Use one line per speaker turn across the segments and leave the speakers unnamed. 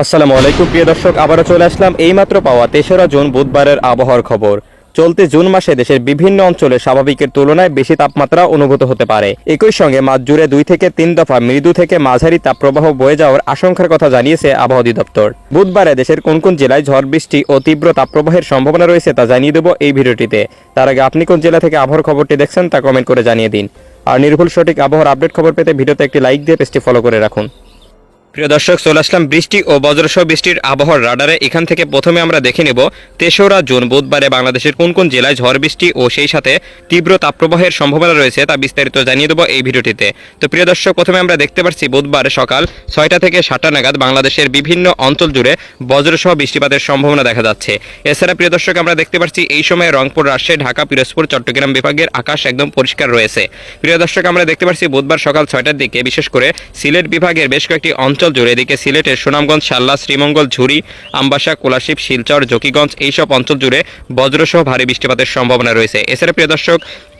আসসালামু আলাইকুম প্রিয় দর্শক, আবারও চলে আসলাম এইমাত্র পাওয়া ৩রা জুন বুধবারের আবহাওয়ার খবর। চলতি জুন মাসে দেশের বিভিন্ন অঞ্চলে স্বাভাবিকের তুলনায় বেশি তাপমাত্রা অনুভূত হতে পারে। একই সঙ্গে মাস জুড়ে 2 থেকে 3 দফা মৃদু থেকে মাঝারি তাপপ্রবাহ বয়ে যাওয়ার আশঙ্কার কথা জানিয়েছে আবহাওয়া অধিদপ্তর। বুধবারে দেশের কোন কোন জেলায় ঝড় বৃষ্টি ও তীব্র তাপপ্রবাহের সম্ভাবনা রয়েছে তা জানিয়ে দেব এই ভিডিওটিতে। তার আগে আপনি কোন জেলা থেকে আবহাওয়ার খবরটি দেখছেন তা কমেন্ট করে জানিয়ে দিন। আর নির্ভুল সঠিক আবহাওয়ার আপডেট খবর পেতে ভিডিওতে একটি লাইক দিয়ে পেজটি ফলো করে রাখুন। প্রিয় দর্শক, চলে আসলাম বৃষ্টি ও বজ্রসহ বৃষ্টির আবহাওয়ার রাডারে। এখান থেকে প্রথমে আমরা দেখে নেব ৩রা জুন বুধবারে বাংলাদেশের কোন কোন জেলায় ঝড় বৃষ্টি ও সেই সাথে তীব্র তাপপ্রবাহের সম্ভাবনা রয়েছে তা বিস্তারিত জানিয়ে দেবো এই ভিডিওটিতে। তো প্রিয় দর্শক, প্রথমে আমরা দেখতে পাচ্ছি বুধবার সকাল 6টা থেকে 7টা নাগাদ বাংলাদেশের বিভিন্ন অঞ্চল জুড়ে বজ্রসহ বৃষ্টিপাতের সম্ভাবনা দেখা যাচ্ছে। এছাড়া প্রিয় দর্শক, আমরা দেখতে পাচ্ছি এই সময় রংপুর, রাজশাহী, ঢাকা, পিরোজপুর, চট্টগ্রাম বিভাগের আকাশ একদম পরিষ্কার রয়েছে। প্রিয় দর্শক, আমরা দেখতে পাচ্ছি বুধবার সকাল 6টার দিকে বিশেষ করে সিলেট বিভাগের বেশ কয়েকটি অঞ্চল জুড়ে, এদিকে সিলেটের সুনামগঞ্জ, শাল্লা, শ্রীমঙ্গল, ঝুরি, আমবাসা, কোলাশিব, শিলচর, জকিগঞ্জ এইসব অঞ্চল জুড়ে বজ্রসহ ভারী বৃষ্টিপাতের সম্ভাবনা রয়েছে। এছাড়া প্রিয় দর্শক,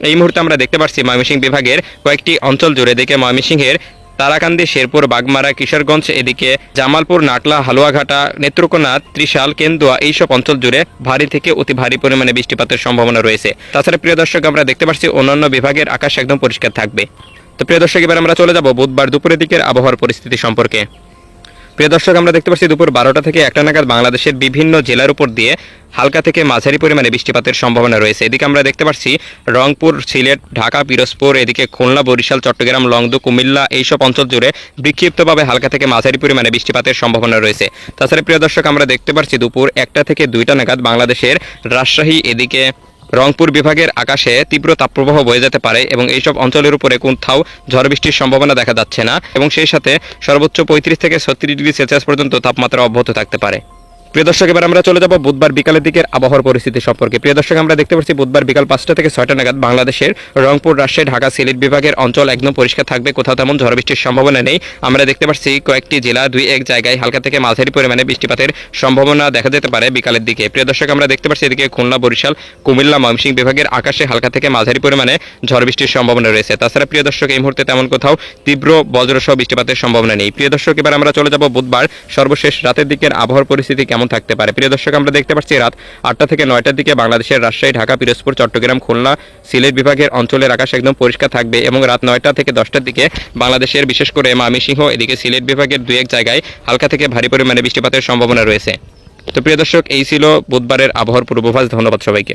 এই মুহূর্তে আমরা দেখতে পাচ্ছি ময়মনসিংহ বিভাগের কয়েকটি অঞ্চল জুড়ে, এদিকে ময়মনসিংহের তারাকান্দি, শেরপুর, বাগমারা, কিশোরগঞ্জ, এদিকে জামালপুর, নাটলা, হালুয়াঘাটা, নেত্রকোনা, ত্রিশাল, কেন্দুয়া এইসব অঞ্চল জুড়ে ভারী থেকে অতি ভারী পরিমাণে বৃষ্টিপাতের সম্ভাবনা রয়েছে। তাছাড়া প্রিয় দর্শক, আমরা দেখতে পাচ্ছি অন্যান্য বিভাগের আকাশ একদম পরিষ্কার থাকবে। তো প্রিয় দর্শক, এবার আমরা চলে যাব বুধবার দুপুরের দিকের আবহাওয়ার পরিস্থিতি সম্পর্কে। প্রিয় দর্শক, আমরা দেখতে পাচ্ছি দুপুর 12টা থেকে 1টা নাগাদ বাংলাদেশের বিভিন্ন জেলার উপর দিয়ে হালকা থেকে মাঝারি পরিমাণে বৃষ্টিপাতের সম্ভাবনা রয়েছে। এদিকে আমরা দেখতে পাচ্ছি রংপুর, সিলেট, ঢাকা, পিরোজপুর, এদিকে খুলনা, বরিশাল, চট্টগ্রাম, লংদু, কুমিল্লা এইসব অঞ্চল জুড়ে বিক্ষিপ্তভাবে হালকা থেকে মাঝারি পরিমাণে বৃষ্টিপাতের সম্ভাবনা রয়েছে। তাছাড়া প্রিয় দর্শক, আমরা দেখতে পাচ্ছি দুপুর 1টা থেকে 2টা নাগাদ বাংলাদেশের রাজশাহী, এদিকে রংপুর বিভাগের আকাশে তীব্র তাপপ্রবাহ বয়ে যেতে পারে এবং এইসব অঞ্চলের উপরে কোথাও ঝড় বৃষ্টির সম্ভাবনা দেখা যাচ্ছে না এবং সেই সাথে সর্বোচ্চ 35 থেকে 36 ডিগ্রি সেলসিয়াস পর্যন্ত তাপমাত্রা অব্যাহত থাকতে পারে। প্রিয় দর্শক, এবার আমরা চলে যাব বুধবার বিকালের দিকের আবহাওয়ার পরিস্থিতি সম্পর্কে। প্রিয় দর্শক, আমরা দেখতে পাচ্ছি বুধবার বিকাল 5টা থেকে 6টা নাগাদ বাংলাদেশের রংপুর, রাজশাহী, ঢাকা, সিলেট বিভাগের অঞ্চল একদম পরিষ্কার থাকবে, কোথাও তেমন ঝড় বৃষ্টির সম্ভাবনা নেই। আমরা দেখতে পাচ্ছি কয়েকটি জেলা 2-1 জায়গায় হালকা থেকে মাঝারি পরিমাণে বৃষ্টিপাতের সম্ভাবনা দেখা যেতে পারে বিকালের দিকে। প্রিয় দর্শক, আমরা দেখতে পাচ্ছি এদিকে খুলনা, বরিশাল, কুমিল্লা, ময়মনসিংহ বিভাগের আকাশে হালকা থেকে মাঝারি পরিমাণে ঝড় বৃষ্টির সম্ভাবনা রয়েছে। তাছাড়া প্রিয় দর্শক, এই মুহূর্তে তেমন কোথাও তীব্র বজ্রসহ বৃষ্টিপাতের সম্ভাবনা নেই। প্রিয় দর্শক, এবার আমরা চলে যাব বুধবার সর্বশেষ রাতের দিকের আবহাওয়ার পরিস্থিতি কেমন থাকতে পারে। প্রিয় দর্শক, আমরা দেখতে পাচ্ছি রাত 8টা থেকে 9টার দিকে বাংলাদেশের রাজশাহী, ঢাকা, পিরোজপুর, চট্টগ্রাম, খুলনা, সিলেট বিভাগের অঞ্চলের আকাশ একদম পরিষ্কার থাকবে এবং রাত 9টা থেকে 10টার দিকে বাংলাদেশের বিশেষ করে ময়মনসিংহ, এদিকে সিলেট বিভাগের 2-1 জায়গায় হালকা থেকে ভারী পরিমাণে বৃষ্টিপাতের সম্ভাবনা রয়েছে। তো প্রিয় দর্শক, এই ছিল বুধবারের আবহাওয়ার পূর্বাভাস। ধন্যবাদ সবাইকে।